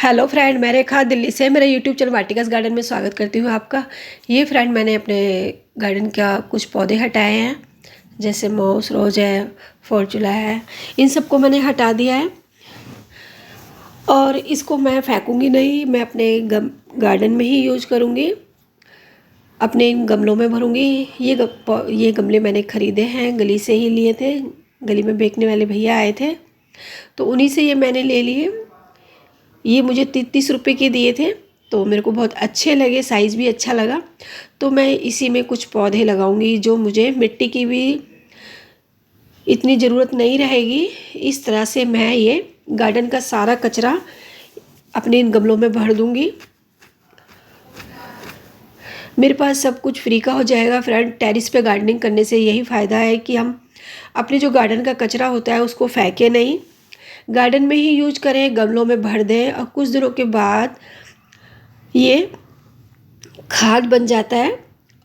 Hello friend, मैं रेखा दिल्ली से मेरे यूट्यूब चैनल वाटिकास गार्डन में स्वागत करती हूँ आपका। ये फ्रेंड मैंने अपने गार्डन का कुछ पौधे हटाए हैं, जैसे मॉस रोज है, फॉर्चूला है, इन सबको मैंने हटा दिया है। और इसको मैं फेंकूँगी नहीं, मैं अपने गार्डन में ही यूज करूँगी, अपने इन गमलों में भरूँगी। ये गमले मैंने ख़रीदे हैं, गली से ही लिए थे, गली में बेचने वाले भैया आए थे तो उन्हीं से ये मैंने ले लिए। ये मुझे 30 रुपये के दिए थे, तो मेरे को बहुत अच्छे लगे, साइज़ भी अच्छा लगा। तो मैं इसी में कुछ पौधे लगाऊंगी, जो मुझे मिट्टी की भी इतनी ज़रूरत नहीं रहेगी। इस तरह से मैं ये गार्डन का सारा कचरा अपने इन गमलों में भर दूंगी। मेरे पास सब कुछ फ्री का हो जाएगा फ्रेंड। टेरेस पे गार्डनिंग करने से यही फ़ायदा है कि हम अपने जो गार्डन का कचरा होता है उसको फेंके नहीं, गार्डन में ही यूज करें, गमलों में भर दें और कुछ दिनों के बाद ये खाद बन जाता है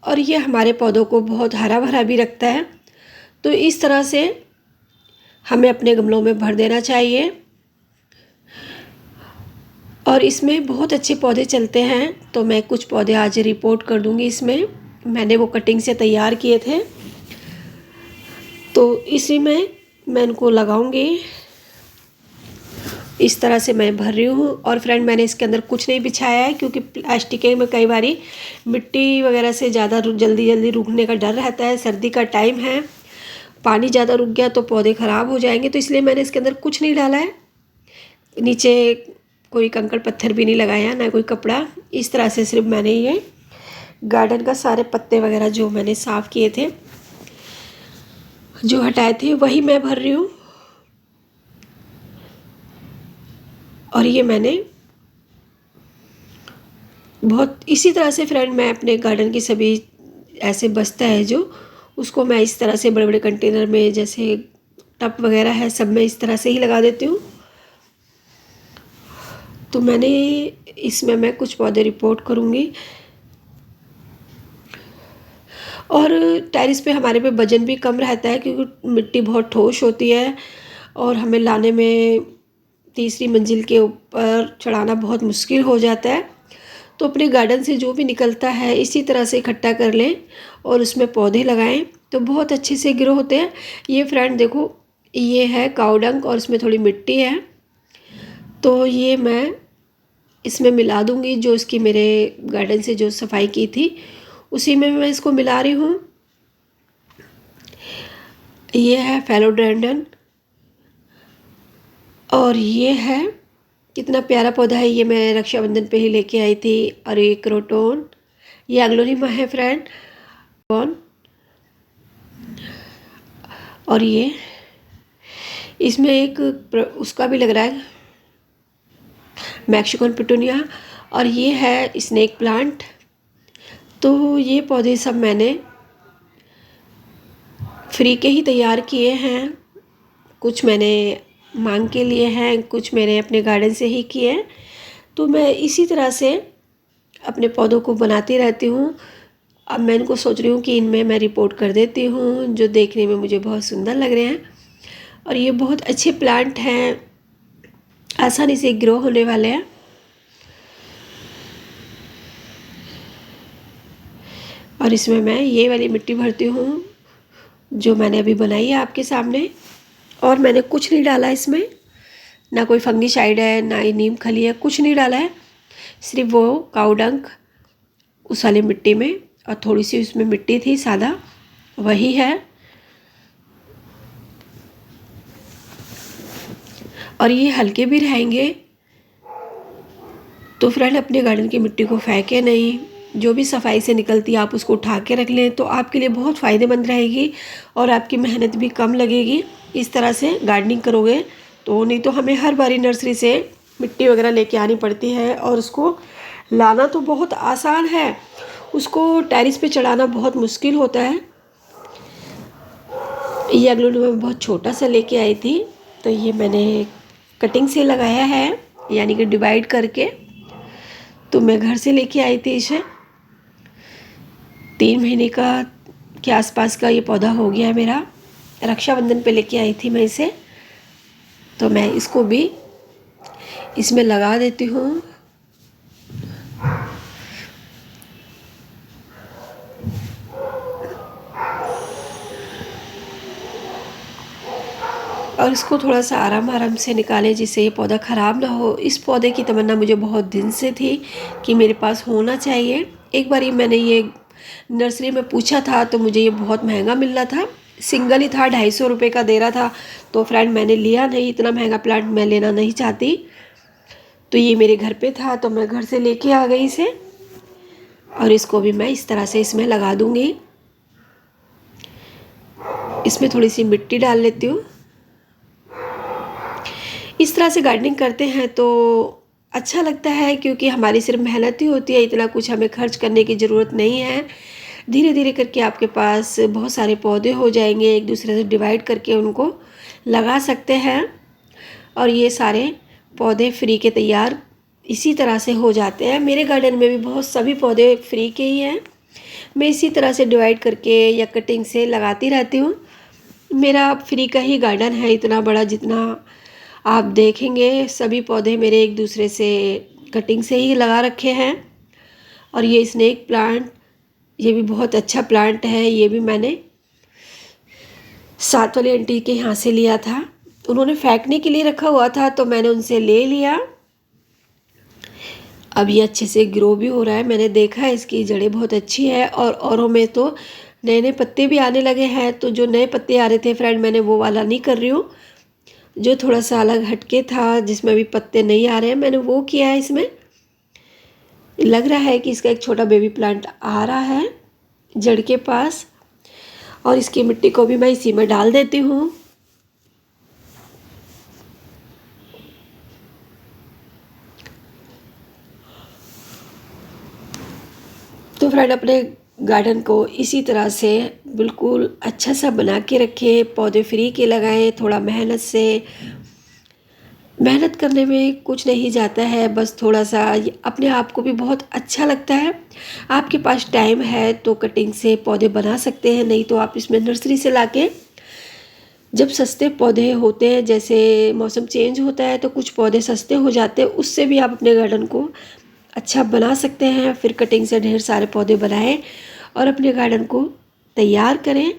और ये हमारे पौधों को बहुत हरा भरा भी रखता है। तो इस तरह से हमें अपने गमलों में भर देना चाहिए और इसमें बहुत अच्छे पौधे चलते हैं। तो मैं कुछ पौधे आज रिपोर्ट कर दूंगी। इसमें मैंने वो कटिंग से तैयार किए थे, तो इसी में मैं इनको लगाऊंगी। इस तरह से मैं भर रही हूँ। और फ्रेंड, मैंने इसके अंदर कुछ नहीं बिछाया है, क्योंकि प्लास्टिक में कई बारी मिट्टी वगैरह से ज़्यादा जल्दी रुकने का डर रहता है। सर्दी का टाइम है, पानी ज़्यादा रुक गया तो पौधे ख़राब हो जाएंगे, तो इसलिए मैंने इसके अंदर कुछ नहीं डाला है। नीचे कोई कंकड़ पत्थर भी नहीं लगाया, ना कोई कपड़ा। इस तरह से सिर्फ मैंने ये गार्डन का सारे पत्ते वगैरह जो मैंने साफ़ किए थे, जो हटाए थे, वही मैं भर रही हूँ। और ये मैंने बहुत इसी तरह से फ्रेंड, मैं अपने गार्डन की सभी ऐसे बस्ता है जो, उसको मैं इस तरह से बड़े बड़े कंटेनर में, जैसे टब वगैरह है, सब में इस तरह से ही लगा देती हूँ। तो मैंने इसमें मैं कुछ पौधे रिपोर्ट करूँगी। और टेरेस पे हमारे पे वजन भी कम रहता है, क्योंकि मिट्टी बहुत ठोस होती है और हमें लाने में तीसरी मंजिल के ऊपर चढ़ाना बहुत मुश्किल हो जाता है। तो अपने गार्डन से जो भी निकलता है इसी तरह से इकट्ठा कर लें और उसमें पौधे लगाएं, तो बहुत अच्छे से ग्रो होते हैं। ये फ्रेंड देखो, ये है काऊ डंग और इसमें थोड़ी मिट्टी है, तो ये मैं इसमें मिला दूंगी। जो इसकी मेरे गार्डन से जो सफाई की थी उसी में मैं इसको मिला रही हूँ। ये है फेलोडेंड्रन और ये है, कितना प्यारा पौधा है। ये मैं रक्षाबंधन पे ही लेके आई थी। और ये क्रोटोन, ये एग्लोनिमा है फ्रेंड। और ये इसमें एक उसका भी लग रहा है, मैक्सिकन पिटूनिया। और ये है स्नेक प्लांट। तो ये पौधे सब मैंने फ्री के ही तैयार किए हैं, कुछ मैंने मांग के लिए हैं, कुछ मैंने अपने गार्डन से ही किए हैं। तो मैं इसी तरह से अपने पौधों को बनाती रहती हूँ। अब मैं इनको सोच रही हूँ कि इनमें मैं रिपोर्ट कर देती हूँ, जो देखने में मुझे बहुत सुंदर लग रहे हैं। और ये बहुत अच्छे प्लांट हैं, आसानी से ग्रो होने वाले हैं। और इसमें मैं ये वाली मिट्टी भरती हूँ जो मैंने अभी बनाई है आपके सामने। और मैंने कुछ नहीं डाला इसमें, ना कोई फंगीसाइड है, ना ही नीम खली है, कुछ नहीं डाला है। सिर्फ वो काऊ डंग उस वाली मिट्टी में, और थोड़ी सी उसमें मिट्टी थी सादा, वही है। और ये हल्के भी रहेंगे। तो फ्रेंड, अपने गार्डन की मिट्टी को फेंके नहीं, जो भी सफाई से निकलती है आप उसको उठा के रख लें, तो आपके लिए बहुत फ़ायदेमंद रहेगी और आपकी मेहनत भी कम लगेगी। इस तरह से गार्डनिंग करोगे तो, नहीं तो हमें हर बारी नर्सरी से मिट्टी वगैरह लेके आनी पड़ती है, और उसको लाना तो बहुत आसान है, उसको टेरेस पे चढ़ाना बहुत मुश्किल होता है। ये एग्लोनिमा में बहुत छोटा सा लेके आई थी, तो ये मैंने कटिंग से लगाया है, यानी कि डिवाइड करके। तो मैं घर से लेके आई थी इसे, 3 महीने का के आसपास का ये पौधा हो गया है मेरा। रक्षाबंधन पे लेके आई थी मैं इसे। तो मैं इसको भी इसमें लगा देती हूँ। और इसको थोड़ा सा आराम आराम से निकालें जिससे ये पौधा ख़राब ना हो। इस पौधे की तमन्ना मुझे बहुत दिन से थी कि मेरे पास होना चाहिए। एक बार ही मैंने ये नर्सरी में पूछा था तो मुझे ये बहुत महंगा मिल रहा था, सिंगल ही था, 250 रुपये का दे रहा था। तो फ्रेंड मैंने लिया नहीं, इतना महंगा प्लांट मैं लेना नहीं चाहती। तो ये मेरे घर पे था तो मैं घर से लेके आ गई इसे, और इसको भी मैं इस तरह से इसमें लगा दूँगी। इसमें थोड़ी सी मिट्टी डाल लेती हूँ। इस तरह से गार्डनिंग करते हैं तो अच्छा लगता है, क्योंकि हमारी सिर्फ मेहनत ही होती है, इतना कुछ हमें खर्च करने की ज़रूरत नहीं है। धीरे धीरे करके आपके पास बहुत सारे पौधे हो जाएंगे, एक दूसरे से डिवाइड करके उनको लगा सकते हैं। और ये सारे पौधे फ्री के तैयार इसी तरह से हो जाते हैं। मेरे गार्डन में भी बहुत सभी पौधे फ्री के ही हैं। मैं इसी तरह से डिवाइड करके या कटिंग से लगाती रहती हूँ। मेरा फ्री का ही गार्डन है, इतना बड़ा जितना आप देखेंगे सभी पौधे मेरे एक दूसरे से कटिंग से ही लगा रखे हैं। और ये स्नेक प्लांट, ये भी बहुत अच्छा प्लांट है। ये भी मैंने साथ वाली आंटी के यहाँ से लिया था, उन्होंने फेंकने के लिए रखा हुआ था तो मैंने उनसे ले लिया। अब ये अच्छे से ग्रो भी हो रहा है, मैंने देखा है इसकी जड़ें बहुत अच्छी है। और औरों में तो नए नए पत्ते भी आने लगे हैं। तो जो नए पत्ते आ रहे थे फ्रेंड, मैंने वो वाला नहीं कर रही हूँ, जो थोड़ा सा अलग हटके था जिसमें भी पत्ते नहीं आ रहे हैं, मैंने वो किया है। इसमें लग रहा है कि इसका एक छोटा बेबी प्लांट आ रहा है जड़ के पास, और इसकी मिट्टी को भी मैं इसी में डाल देती हूँ। तो फ्रेंड अपने गार्डन को इसी तरह से बिल्कुल अच्छा सा बना के रखें, पौधे फ्री के लगाएं। थोड़ा मेहनत करने में कुछ नहीं जाता है, बस थोड़ा सा अपने आप को भी बहुत अच्छा लगता है। आपके पास टाइम है तो कटिंग से पौधे बना सकते हैं, नहीं तो आप इसमें नर्सरी से लाके, जब सस्ते पौधे होते हैं, जैसे मौसम चेंज होता है तो कुछ पौधे सस्ते हो जाते हैं, उससे भी आप अपने गार्डन को अच्छा बना सकते हैं। फिर कटिंग से ढेर सारे पौधे बनाएं और अपने गार्डन को तैयार करें।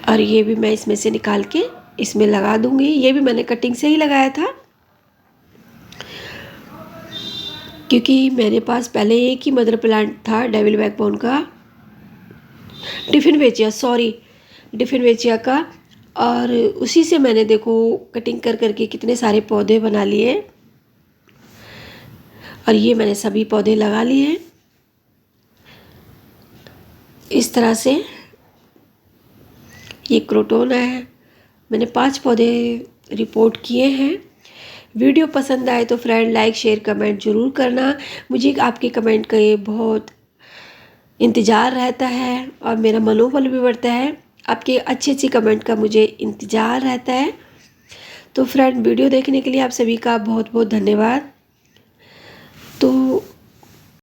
और ये भी मैं इसमें से निकाल के इसमें लगा दूंगी। ये भी मैंने कटिंग से ही लगाया था, क्योंकि मेरे पास पहले एक ही मदर प्लांट था डेविल बैकबोन का, डिफिनवेचिया का, और उसी से मैंने देखो कटिंग कर करके कितने सारे पौधे बना लिए। और ये मैंने सभी पौधे लगा लिए इस तरह से। ये क्रोटोन है, मैंने 5 पौधे रिपोर्ट किए हैं। वीडियो पसंद आए तो फ्रेंड लाइक शेयर कमेंट ज़रूर करना। मुझे आपके कमेंट का ये बहुत इंतज़ार रहता है और मेरा मनोबल भी बढ़ता है। आपके अच्छी अच्छी कमेंट का मुझे इंतज़ार रहता है। तो फ्रेंड वीडियो देखने के लिए आप सभी का बहुत बहुत धन्यवाद। तो